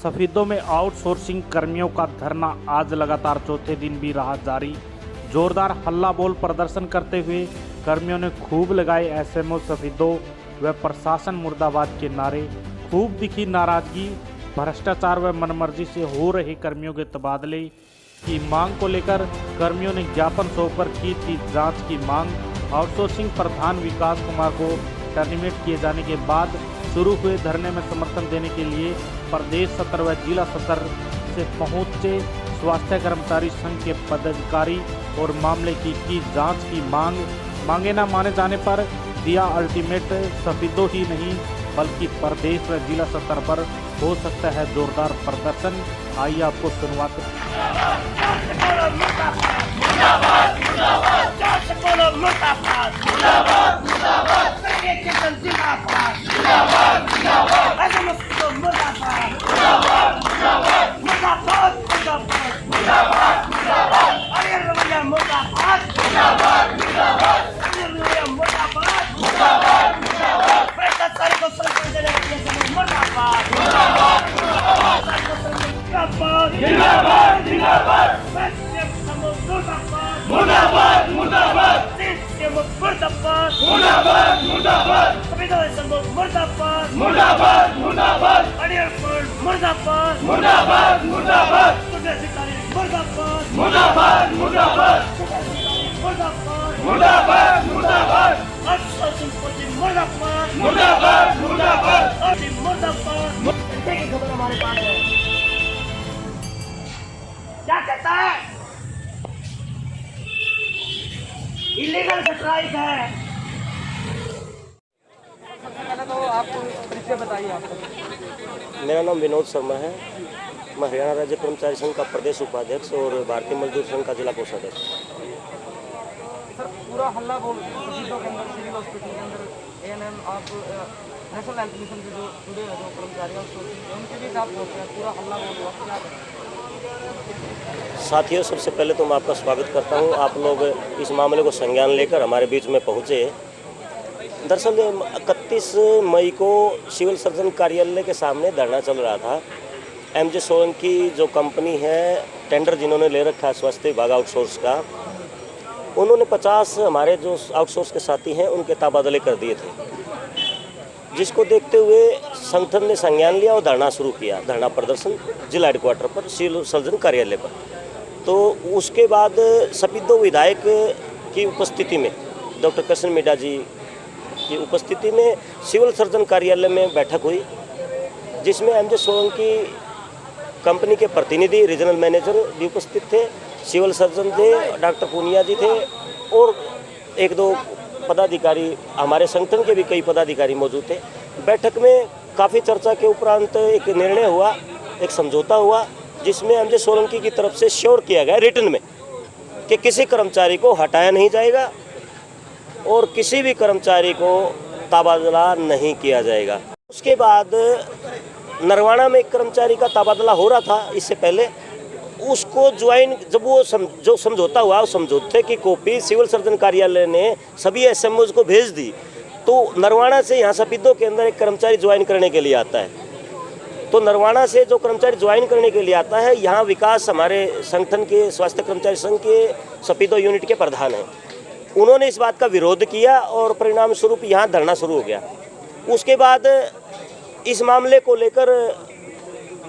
सफीदों में आउटसोर्सिंग कर्मियों का धरना आज लगातार चौथे दिन भी रहा जारी। जोरदार हल्ला बोल प्रदर्शन करते हुए कर्मियों ने खूब लगाए एसएमओ सफीदों व प्रशासन मुर्दाबाद के नारे। खूब दिखी नाराजगी। भ्रष्टाचार व मनमर्जी से हो रहे कर्मियों के तबादले की मांग को लेकर कर्मियों ने ज्ञापन सौंपकर की थी जांच की मांग। आउटसोर्सिंग प्रधान विकास कुमार को टर्मिनेट किए जाने के बाद शुरू हुए धरने में समर्थन देने के लिए प्रदेश सत्र व जिला सत्र से पहुंचे स्वास्थ्य कर्मचारी संघ के पदाधिकारी और मामले की जांच की मांगे न माने जाने पर दिया अल्टीमेट। सफीदों ही नहीं बल्कि प्रदेश व जिला सत्र पर हो सकता है जोरदार प्रदर्शन। आइए आपको सुनवाते मुर्दाबाद मुर्दाबाद मुर्दाबाद मुर्दाबाद मुर्दाबाद मुर्दाबाद मुर्दाबाद मुर्दाबाद मुर्दाबाद मुर्दाबाद मुर्दाबाद मुर्दाबाद मुर्दाबाद मुर्दाबाद मुर्दाबाद मुर्दाबाद मुर्दाबाद मुर्दाबाद मुर्दाबाद। खबर हमारे पास है, क्या कहता है? इलीगल स्ट्राइक है। तो आप परिचय बताइए आपको। मेरा नाम विनोद शर्मा है। मैं हरियाणा राज्य कर्मचारी संघ का प्रदेश उपाध्यक्ष और भारतीय मजदूर संघ का जिला कोषाध्यक्ष। सर, पूरा हल्ला बोल सफीदों के अंदर, सिविल हॉस्पिटल के अंदर एएनएम, आप नेशनल हेल्थ मिशन के जो जुड़े हैं जो कर्मचारी उनके बीच आप पहुँचे हैं, पूरा हल्ला बोल हुआ, क्या करें? साथियों, सबसे पहले तो मैं आपका स्वागत करता हूं। आप लोग इस मामले को संज्ञान लेकर हमारे बीच में पहुंचे। दरअसल 31 मई को सिविल सर्जन कार्यालय के सामने धरना चल रहा था। एमजे सोलंकी जो कंपनी है, टेंडर जिन्होंने ले रखा है स्वास्थ्य विभाग आउटसोर्स का, उन्होंने 50 हमारे जो आउटसोर्स के साथी हैं उनके तबादले कर दिए थे, जिसको देखते हुए संगठन ने संज्ञान लिया और धरना शुरू किया। धरना प्रदर्शन जिला हेडक्वार्टर पर, सिविल सर्जन कार्यालय पर। तो उसके बाद सफीदों विधायक की उपस्थिति में, डॉक्टर कृष्ण मीडा जी की उपस्थिति में सिविल सर्जन कार्यालय में बैठक हुई, जिसमें एमजे सोलंकी कंपनी के प्रतिनिधि, रीजनल मैनेजर भी उपस्थित थे, सिविल सर्जन थे, डॉक्टर पूनिया जी थे और एक दो पदाधिकारी, हमारे संगठन के भी कई पदाधिकारी मौजूद थे। बैठक में काफ़ी चर्चा के उपरांत एक निर्णय हुआ, एक समझौता हुआ, जिसमें एमजे सोलंकी की तरफ से श्योर किया गया रिटन में कि किसी कर्मचारी को हटाया नहीं जाएगा और किसी भी कर्मचारी को तबादला नहीं किया जाएगा। उसके बाद नरवाना में एक कर्मचारी का तबादला हो रहा था इससे पहले, उसको ज्वाइन, जब वो जो समझौता हुआ, उस समझौते की कॉपी सिविल सर्जन कार्यालय ने सभी एसएमओज को भेज दी। तो नरवाना से यहाँ सफीदों के अंदर एक कर्मचारी ज्वाइन करने के लिए आता है। तो नरवाना से जो कर्मचारी ज्वाइन करने के लिए आता है, यहाँ विकास हमारे संगठन के स्वास्थ्य कर्मचारी संघ के सफीदों यूनिट के प्रधान हैं, उन्होंने इस बात का विरोध किया और परिणाम स्वरूप यहाँ धरना शुरू हो गया। उसके बाद इस मामले को लेकर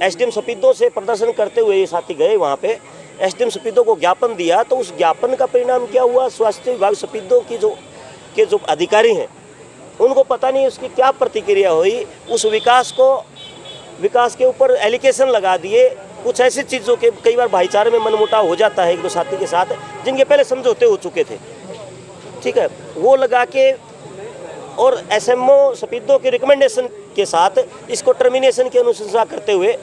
एसडीएम सफीदों से प्रदर्शन करते हुए ये साथी गए वहाँ पे, एसडीएम सफीदों को ज्ञापन दिया। तो उस ज्ञापन का परिणाम क्या हुआ, स्वास्थ्य विभाग सफीदों की जो अधिकारी हैं उनको पता नहीं उसकी क्या प्रतिक्रिया हुई। उस विकास के ऊपर एलिगेशन लगा दिए। कुछ ऐसी चीज़ों के कई बार भाईचारे में मनमुटाव हो जाता है एक दो साथी के साथ, जिनके पहले समझौते हो चुके थे, ठीक है, वो लगा के और एसएमओ सफीदों के रिकमेंडेशन के साथ इसको टर्मिनेशन की अनुशंसा करते हुए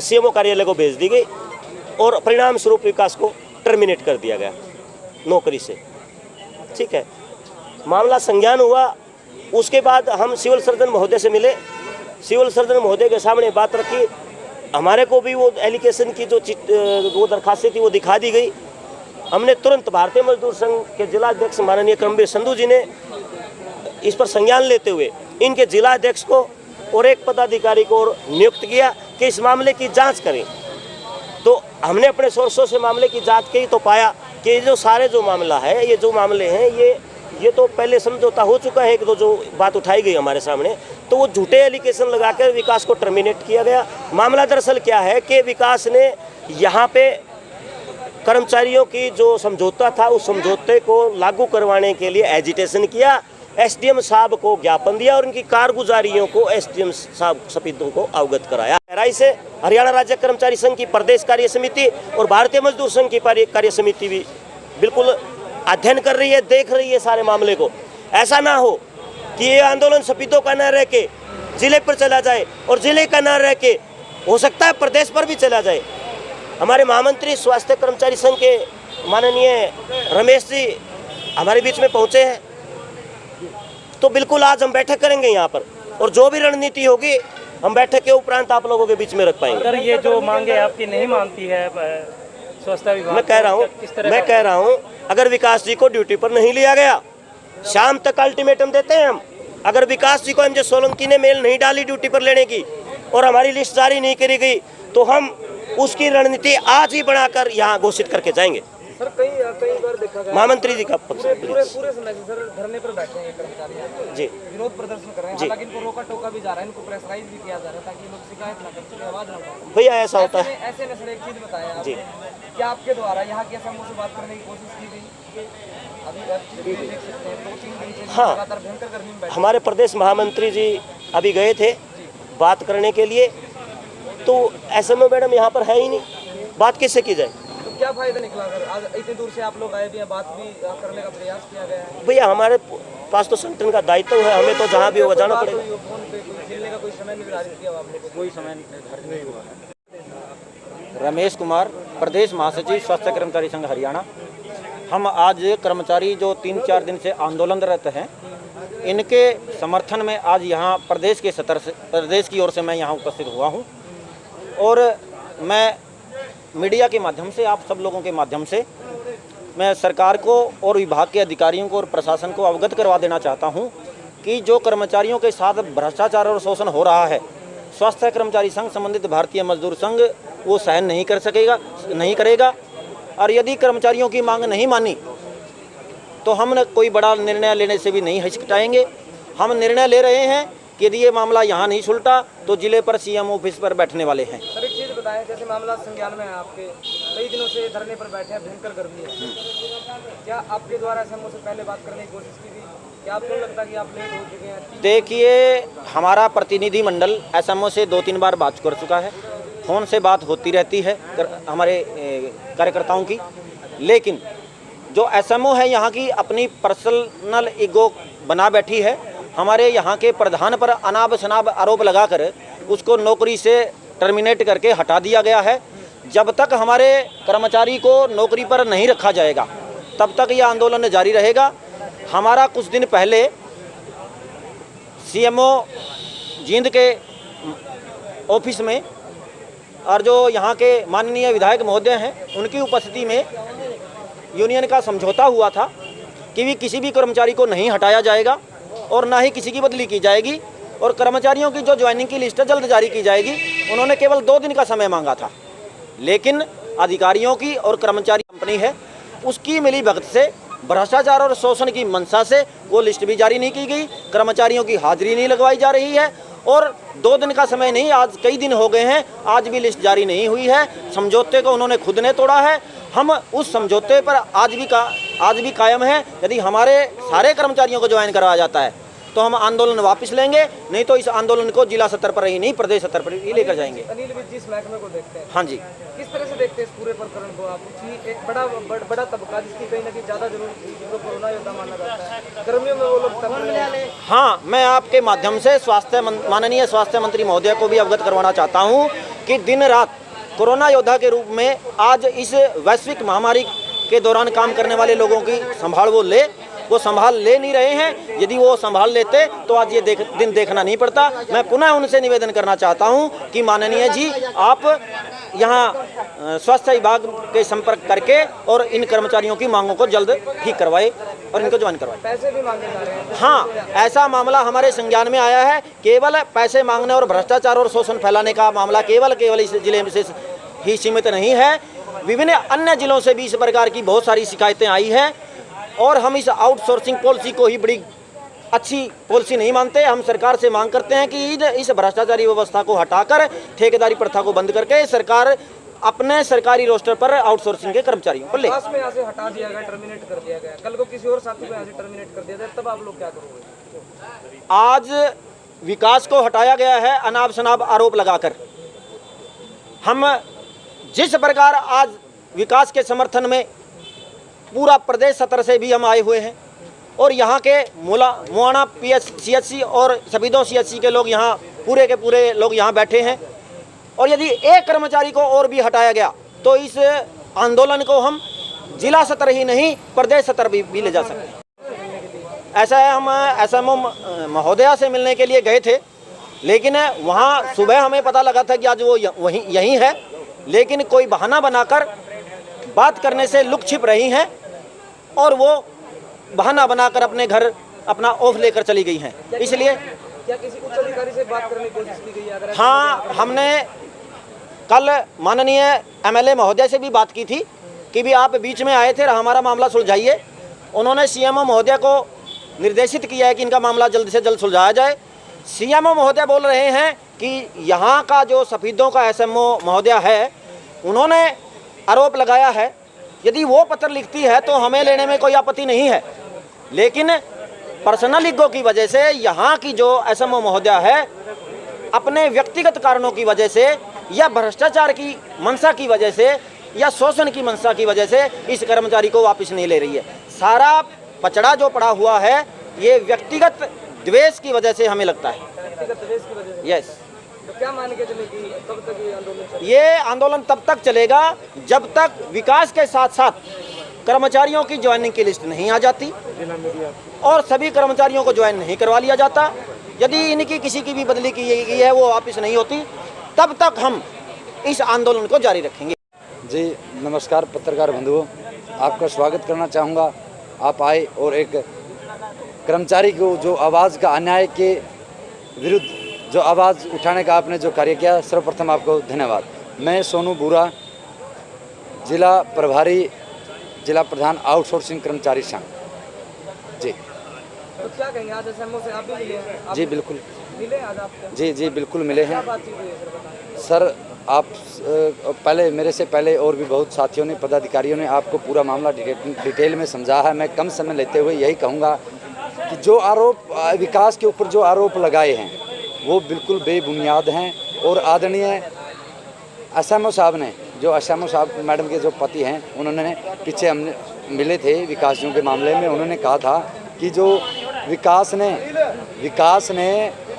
सीएमओ कार्यालय को भेज दी गई और परिणाम स्वरूप विकास को टर्मिनेट कर दिया गया नौकरी से, ठीक है। मामला संज्ञान हुआ। उसके बाद हम सिविल सर्जन महोदय से मिले, सिविल सर्जन महोदय के सामने बात रखी। हमारे को भी वो एलिगेशन की वो दरखास्तें थी वो दिखा दी गई। हमने तुरंत भारतीय मजदूर संघ के जिलाध्यक्ष माननीय करमवीर संधू जी ने इस पर संज्ञान लेते हुए इनके जिलाध्यक्ष को और एक पदाधिकारी को नियुक्त किया कि इस मामले की जांच करें। तो हमने अपने सोर्सों से मामले की जांच की तो पाया कि ये जो सारे जो मामला है, ये जो मामले हैं, ये तो पहले समझौता हो चुका है। एक दो जो बात उठाई गई हमारे सामने, तो वो झूठे एलिगेशन लगाकर विकास को टर्मिनेट किया गया। मामला दरअसल क्या है कि विकास ने यहाँ पे कर्मचारियों की जो समझौता था, उस समझौते को लागू करवाने के लिए एजिटेशन किया, एसडीएम साहब को ज्ञापन दिया और उनकी कारगुजारियों को एसडीएम साहब सफीदों को अवगत कराया। गहराई से हरियाणा राज्य कर्मचारी संघ की प्रदेश कार्य समिति और भारतीय मजदूर संघ की कार्य समिति भी बिल्कुल अध्ययन कर रही है, देख रही है सारे मामले को। ऐसा ना हो कि ये आंदोलन सफीदों का न रह के जिले पर चला जाए और जिले का न रह के हो सकता है प्रदेश पर भी चला जाए। हमारे महामंत्री स्वास्थ्य कर्मचारी संघ के माननीय रमेश जी हमारे बीच में पहुंचे हैं, तो बिल्कुल आज हम बैठक करेंगे यहाँ पर, और जो भी रणनीति होगी हम बैठक के उपरांत आप लोगों के बीच में रख पाएंगे। अगर ये जो मांगे आपकी नहीं मानती है स्वास्थ्य विभाग, मैं कह रहा हूँ अगर विकास जी को ड्यूटी पर नहीं लिया गया, शाम तक अल्टीमेटम देते हैं हम। अगर विकास जी को एमजे सोलंकी ने मेल नहीं डाली ड्यूटी पर लेने की और हमारी लिस्ट जारी नहीं करी गई, तो हम उसकी रणनीति आज ही बनाकर यहाँ घोषित करके जाएंगे। सर कई बार देखा गया महामंत्री जी का पक्ष पूरे समय से सर धरने पर बैठे हैं कर्मचारी जी, विरोध प्रदर्शन कर रहे हैं, हालांकि इनको रोका टोका भी जा रहा है, इनको प्रेशराइज भी किया जा रहा है ताकि लोग शिकायत ना कर सके, आवाज ना उठाएं। भैया ऐसा होता है ऐसे में सर एक चीज बताया जी, क्या आपके द्वारा यहाँ के समूह से बात करने की कोशिश की गई? अभी देख सकते हैं 2-3 दिन से हाँ, लगातार भयंकर गर्मी में बैठे हमारे प्रदेश महामंत्री जी अभी गए थे बात करने के लिए, तो ऐसे में मैडम यहाँ पर है ही नहीं, बात किससे की जाए? तो क्या फायदा निकला सर? आज इतनी दूर से आप लोग आए भी हैं, बात भी करने का प्रयास किया गया है। भैया हमारे पास तो संगठन का दायित्व है, हमें तो जहाँ भी होगा जाना पड़ेगा। फोन पे कोई मिलने का कोई समय निर्धारित किया हुआ आपने? कोई समय निर्धारित नहीं हुआ। रमेश कुमार, प्रदेश महासचिव स्वास्थ्य कर्मचारी संघ हरियाणा। हम आज कर्मचारी जो 3-4 दिन से आंदोलनरत हैं, इनके समर्थन में आज यहाँ प्रदेश के सतर से प्रदेश की ओर से मैं यहाँ उपस्थित हुआ हूँ, और मैं मीडिया के माध्यम से, आप सब लोगों के माध्यम से मैं सरकार को और विभाग के अधिकारियों को और प्रशासन को अवगत करवा देना चाहता हूँ कि जो कर्मचारियों के साथ भ्रष्टाचार और शोषण हो रहा है, स्वास्थ्य कर्मचारी संघ संबंधित भारतीय मजदूर संघ वो सहन नहीं करेगा। और यदि कर्मचारियों की मांग नहीं मानी तो हम कोई बड़ा निर्णय लेने से भी नहीं हिचकिचाएंगे। हम निर्णय ले रहे हैं कि यदि ये मामला यहाँ नहीं सुलटा तो जिले पर सीएम ऑफिस पर बैठने वाले हैं। सर एक चीज़ बताएं, जैसे मामला संज्ञान में है आपके, कई दिनों से धरने पर बैठे हैं, भयंकर गर्मी है, क्या आपके द्वारा एसएमओ से पहले बात करने की कोशिश की गई? क्या आपको लगता है कि आप लेट हो चुके हैं? देखिए, हमारा प्रतिनिधि मंडल एसएमओ से 2-3 बार बात कर चुका है, फ़ोन से बात होती रहती है हमारे कार्यकर्ताओं की, लेकिन जो एसएमओ है यहाँ की अपनी पर्सनल ईगो बना बैठी है। हमारे यहाँ के प्रधान पर अनाब शनाब आरोप लगाकर उसको नौकरी से टर्मिनेट करके हटा दिया गया है। जब तक हमारे कर्मचारी को नौकरी पर नहीं रखा जाएगा तब तक यह आंदोलन जारी रहेगा। हमारा कुछ दिन पहले सीएमओ जींद के ऑफिस में और जो यहाँ के माननीय विधायक महोदय हैं उनकी उपस्थिति में यूनियन का समझौता हुआ था कि भी किसी भी कर्मचारी को नहीं हटाया जाएगा और ना ही किसी की बदली की जाएगी, और कर्मचारियों की जो ज्वाइनिंग की लिस्ट जल्द जारी की जाएगी। उन्होंने केवल 2 दिन का समय मांगा था, लेकिन अधिकारियों की और कर्मचारी कंपनी है उसकी मिली भगत से, भ्रष्टाचार और शोषण की मंशा से वो लिस्ट भी जारी नहीं की गई, कर्मचारियों की हाजिरी नहीं लगवाई जा रही है, और 2 दिन का समय नहीं, आज कई दिन हो गए हैं, आज भी लिस्ट जारी नहीं हुई है। समझौते को उन्होंने खुद ने तोड़ा है। हम उस समझौते पर आज भी कायम है। यदि हमारे सारे कर्मचारियों को ज्वाइन करवाया जाता है तो हम आंदोलन वापस लेंगे, नहीं तो इस आंदोलन को जिला स्तर पर ही नहीं प्रदेश स्तर पर ही लेकर जाएंगे। अनिल विज जिस महकमे को देखते हैं, हाँ जी, किस तरह से देखते हैं इस पूरे प्रकरण को आप? एक बड़ा तबका जिसकी कहीं ना कहीं ज़्यादा जरूरत थी, जिनको कोरोना योद्धा माना जाता है, गर्मियों में वो लोग तब। हाँ, मैं आपके माध्यम से माननीय स्वास्थ्य मंत्री महोदय को भी अवगत करवाना चाहता हूँ कि दिन रात कोरोना योद्धा के रूप में आज इस वैश्विक महामारी के दौरान काम करने वाले लोगों की वो संभाल ले नहीं रहे हैं। यदि वो संभाल लेते तो आज ये दिन देखना नहीं पड़ता। मैं पुनः उनसे निवेदन करना चाहता हूं कि माननीय जी, आप यहाँ स्वास्थ्य विभाग के संपर्क करके और इन कर्मचारियों की मांगों को जल्द ठीक करवाए। और इनको ज्वाइन करवाएं। पैसे भी मांगे जा रहे हैं। हाँ, ऐसा मामला हमारे संज्ञान में आया है। केवल पैसे मांगने और भ्रष्टाचार और शोषण फैलाने का मामला केवल इस जिले में से ही सीमित नहीं है, विभिन्न अन्य जिलों से भी इस प्रकार की बहुत सारी शिकायतें आई हैं और हम इस आउटसोर्सिंग पॉलिसी को ही बड़ी अच्छी पॉलिसी नहीं मानते। हम सरकार से मांग करते हैं कि इस भ्रष्टाचारी व्यवस्था को हटाकर ठेकेदारी प्रथा को बंद करके सरकार अपने सरकारी रोस्टर पर आउटसोर्सिंग के कर्मचारियों को ले। विकास में यहाँ से हटा दिया गया, टर्मिनेट कर दिया गया, कल को किसी और साथी को यहाँ से टर्मिनेट कर दिया जाए, तब आप लोग क्या करोगे? आज विकास को हटाया गया है अनाप शनाप आरोप लगाकर। हम जिस प्रकार आज विकास के समर्थन में पूरा प्रदेश सतर से भी हम आए हुए हैं और यहाँ के मुआना CHC और सफीदों CHC के लोग यहाँ पूरे के पूरे लोग यहाँ बैठे हैं और यदि एक कर्मचारी को और भी हटाया गया तो इस आंदोलन को हम जिला सतर ही नहीं प्रदेश सतर भी ले जा सकते हैं। ऐसा है, हम SMO महोदया से मिलने के लिए गए थे, लेकिन वहाँ सुबह हमें पता लगा था कि आज वो यहीं है, लेकिन कोई बहाना बनाकर बात करने से लुक छिप रही हैं और वो बहाना बनाकर अपने घर अपना ऑफ लेकर चली गई हैं। इसलिए क्या किसी उच्च अधिकारी से बात करने की कोशिश की गई? अगर हाँ, हमने कल माननीय MLA महोदय से भी बात की थी कि भी आप बीच में आए थे, हमारा मामला सुलझाइए। उन्होंने CMO महोदय को निर्देशित किया है कि इनका मामला जल्द से जल्द सुलझाया जाए। CMO महोदय बोल रहे हैं कि यहाँ का जो सफीदों का SMO महोदय है, उन्होंने आरोप लगाया है, यदि वो पत्र लिखती है तो हमें लेने में कोई आपत्ति नहीं है, लेकिन पर्सनल ईगो की वजह से यहाँ की जो SMO महोदया है अपने व्यक्तिगत कारणों की वजह से या भ्रष्टाचार की मंशा की वजह से या शोषण की मंशा की वजह से इस कर्मचारी को वापस नहीं ले रही है। सारा पचड़ा जो पड़ा हुआ है ये व्यक्तिगत द्वेष की वजह से हमें लगता है। व्यक्तिगत द्वेष की वजह से? यस। तो क्या मान के चलेगी कब तक ये आंदोलन चलेगा? ये आंदोलन तब तक चलेगा जब तक विकास के साथ साथ कर्मचारियों की ज्वाइनिंग की लिस्ट नहीं आ जाती और सभी कर्मचारियों को ज्वाइन नहीं करवा लिया जाता। यदि इनकी किसी की भी बदली की गई है, वो वापस नहीं होती, तब तक हम इस आंदोलन को जारी रखेंगे। जी नमस्कार पत्रकार बंधुओं, आपका स्वागत करना चाहूँगा। आप आए और एक कर्मचारी को जो आवाज़ का अन्याय के विरुद्ध जो आवाज़ उठाने का आपने जो कार्य किया, सर्वप्रथम आपको धन्यवाद। मैं सोनू बुरा, जिला प्रभारी, जिला प्रधान आउटसोर्सिंग कर्मचारी संघ। जी तो क्या कहेंगे, आज SMO से आप भी मिले हैं? आप जी बिल्कुल मिले आज आपको? जी बिल्कुल मिले हैं। क्या बातचीत हुई है सर, बताएं। सर आप पहले मेरे से पहले और भी बहुत साथियों ने, पदाधिकारियों ने आपको पूरा मामला डिटेल में समझा है। मैं कम समय लेते हुए यही कहूँगा कि जो आरोप विकास के ऊपर जो आरोप लगाए हैं वो बिल्कुल बेबुनियाद हैं और आदरणीय SMO साहब ने, जो SMO साहब मैडम के जो पति हैं, उन्होंने पीछे हमने मिले थे विकासियों के मामले में, उन्होंने कहा था कि जो विकास ने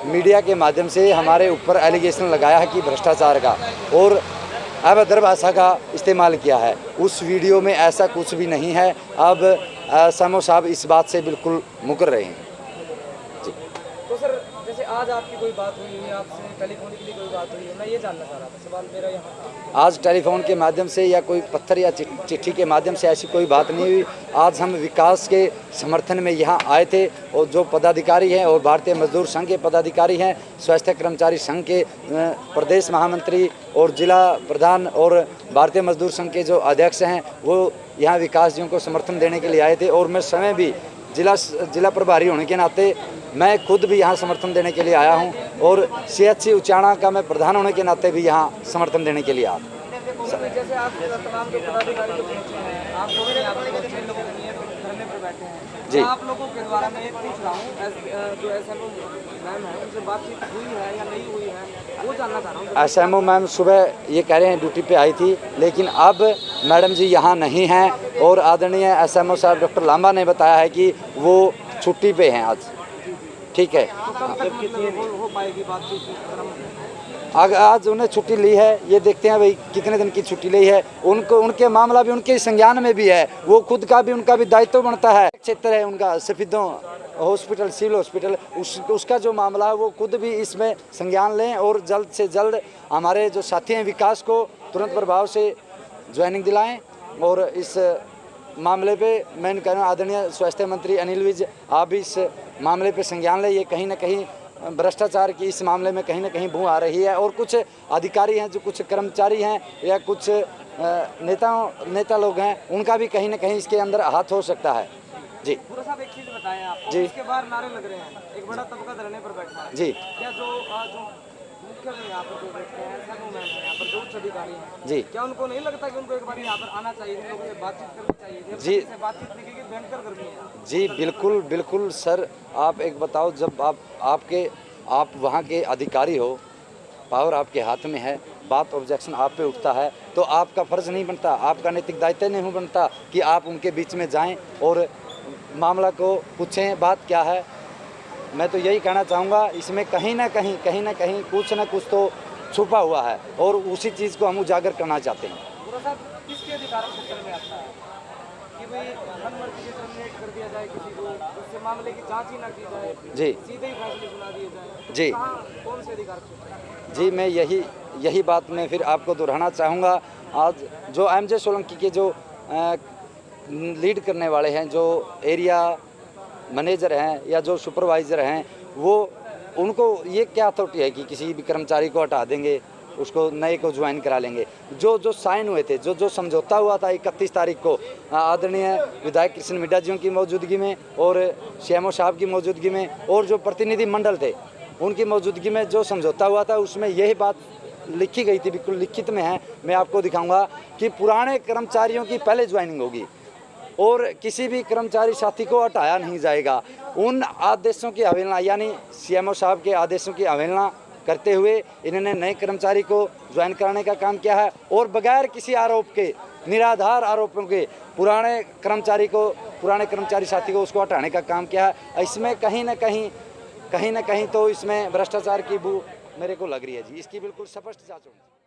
मीडिया के माध्यम से हमारे ऊपर एलिगेशन लगाया है कि भ्रष्टाचार का और अभद्र भाषा का इस्तेमाल किया है। उस वीडियो में ऐसा कुछ भी नहीं है। अब SMO साहब इस बात से बिल्कुल मुकर रहे हैं। जी तो सर जैसे आज आपकी कोई बात हुई है, आपसे टेलीफोन के लिए कोई बात हुई है, मैं ये जानना चाह रहा था, सवाल मेरा यहाँ था। आज टेलीफोन के माध्यम से या कोई पत्थर या चिट्ठी के माध्यम से ऐसी कोई बात नहीं हुई। आज हम विकास के समर्थन में यहाँ आए थे और जो पदाधिकारी हैं और भारतीय मजदूर संघ के पदाधिकारी हैं, स्वास्थ्य कर्मचारी संघ के प्रदेश महामंत्री और जिला प्रधान और भारतीय मजदूर संघ के जो अध्यक्ष हैं, वो यहाँ विकास जियों को समर्थन देने के लिए आए थे। और मैं स्वयं भी जिला प्रभारी होने के नाते मैं खुद भी यहाँ समर्थन देने के लिए आया हूँ और CHC उचाना का मैं प्रधान होने के नाते भी यहाँ समर्थन देने के लिए आया। जैसे आप तमाम जो पदाधिकारी जो पहुंचे हैं, आप लोग यहाँ पर बहुत लोगों के लिए धरने पर बैठे हैं, जी आप लोगों के द्वारा मैं ये पूछ रहा हूँ, जो SMO मैम है उनसे बातचीत हुई है या नहीं हुई है, वो जानना चाह रहा हूँ। SMO मैम सुबह ये कह रहे हैं ड्यूटी पे आई थी, लेकिन अब मैडम जी यहाँ नहीं हैं और आदरणीय SMO साहब डॉक्टर लांबा ने बताया है कि वो छुट्टी पे हैं आज। ठीक है, हो पाएगी बातचीत? आज उन्हें छुट्टी ली है, ये देखते हैं भाई कितने दिन की छुट्टी ली है। उनके मामला भी उनके संज्ञान में भी है, वो खुद का भी उनका भी दायित्व बनता है। क्षेत्र है उनका सफीदों हॉस्पिटल, सिविल हॉस्पिटल, उसका जो मामला है वो खुद भी इसमें संज्ञान लें और जल्द से जल्द हमारे जो साथी हैं विकास को तुरंत प्रभाव से ज्वाइनिंग दिलाएं और इस मामले पे मैं कह रहा हूँ आदरणीय स्वास्थ्य मंत्री अनिल विज, आप भी इस मामले पे संज्ञान लें। ये कहीं ना कहीं भ्रष्टाचार की इस मामले में कहीं ना कहीं बू आ रही है और कुछ अधिकारी हैं, जो कुछ कर्मचारी हैं या कुछ नेता लोग हैं, उनका भी कहीं ना कहीं इसके अंदर हाथ हो सकता है। जी पूरा साहब एक चीज बताएं आप, जी। इसके बाहर नारे लग रहे हैं, एक बड़ा तबका धरने पर बैठा है जी क्या जो मुख्य जो यहाँ पर जो बैठते हैं सर्वमैन हैं, यहाँ पर जो उच्च अधिकारी हैं, जी क्या उनको नहीं लगता कि उनको एक बार यहाँ पर आना चाहिए, लोगों से बातचीत करनी चाहिए? जी। से बातचीत नहीं की भयंकर गर्मी है। जी बिल्कुल बिल्कुल सर, आप एक बताओ, जब आप वहाँ के अधिकारी हो, पावर आपके हाथ में है, बात ऑब्जेक्शन आप पे उठता है, तो आपका फ़र्ज़ नहीं बनता, आपका नैतिक दायित्व नहीं बनता कि आप उनके बीच में जाएं और मामला को पूछें बात क्या है। मैं तो यही कहना चाहूँगा, इसमें कहीं ना कहीं कुछ ना कुछ तो छुपा हुआ है और उसी चीज़ को हम उजागर करना चाहते हैं। पूरा साहब किसके अधिकार क्षेत्र में आता है कि भाई मनमर्जी से टर्मिनेट कर दिया जाए किसी को, उससे मामले की जांच ही ना की जाए, जी सीधे ही फैसले सुना दिए जाए? जी कहाँ कौन से अधिकार क्षेत्र? जी मैं यही बात मैं फिर आपको दोहराना चाहूँगा। आज जो MJ सोलंकी के जो लीड करने वाले हैं, जो एरिया मैनेजर हैं या जो सुपरवाइज़र हैं, वो उनको ये क्या अथॉरिटी है कि किसी भी कर्मचारी को हटा देंगे, उसको नए को ज्वाइन करा लेंगे? जो साइन हुए थे, जो समझौता हुआ था 31 तारीख को आदरणीय विधायक कृष्ण मिड्डा जी की मौजूदगी में और CMO साहब की मौजूदगी में और जो प्रतिनिधि मंडल थे उनकी मौजूदगी में जो समझौता हुआ था, उसमें यही बात लिखी गई थी, बिल्कुल लिखित में है, मैं आपको दिखाऊंगा कि पुराने कर्मचारियों की पहले ज्वाइनिंग होगी और किसी भी कर्मचारी साथी को हटाया नहीं जाएगा। उन आदेशों की अवहेलना, यानी CMO साहब के आदेशों की अवहेलना करते हुए इन्होंने नए कर्मचारी को ज्वाइन कराने का काम किया है और बगैर किसी आरोप के, निराधार आरोपों के पुराने कर्मचारी साथी को उसको हटाने का काम किया है। इसमें कहीं ना कहीं तो इसमें भ्रष्टाचार की बू मेरे को लग रही है जी, इसकी बिल्कुल स्पष्ट जांच होनी चाहिए।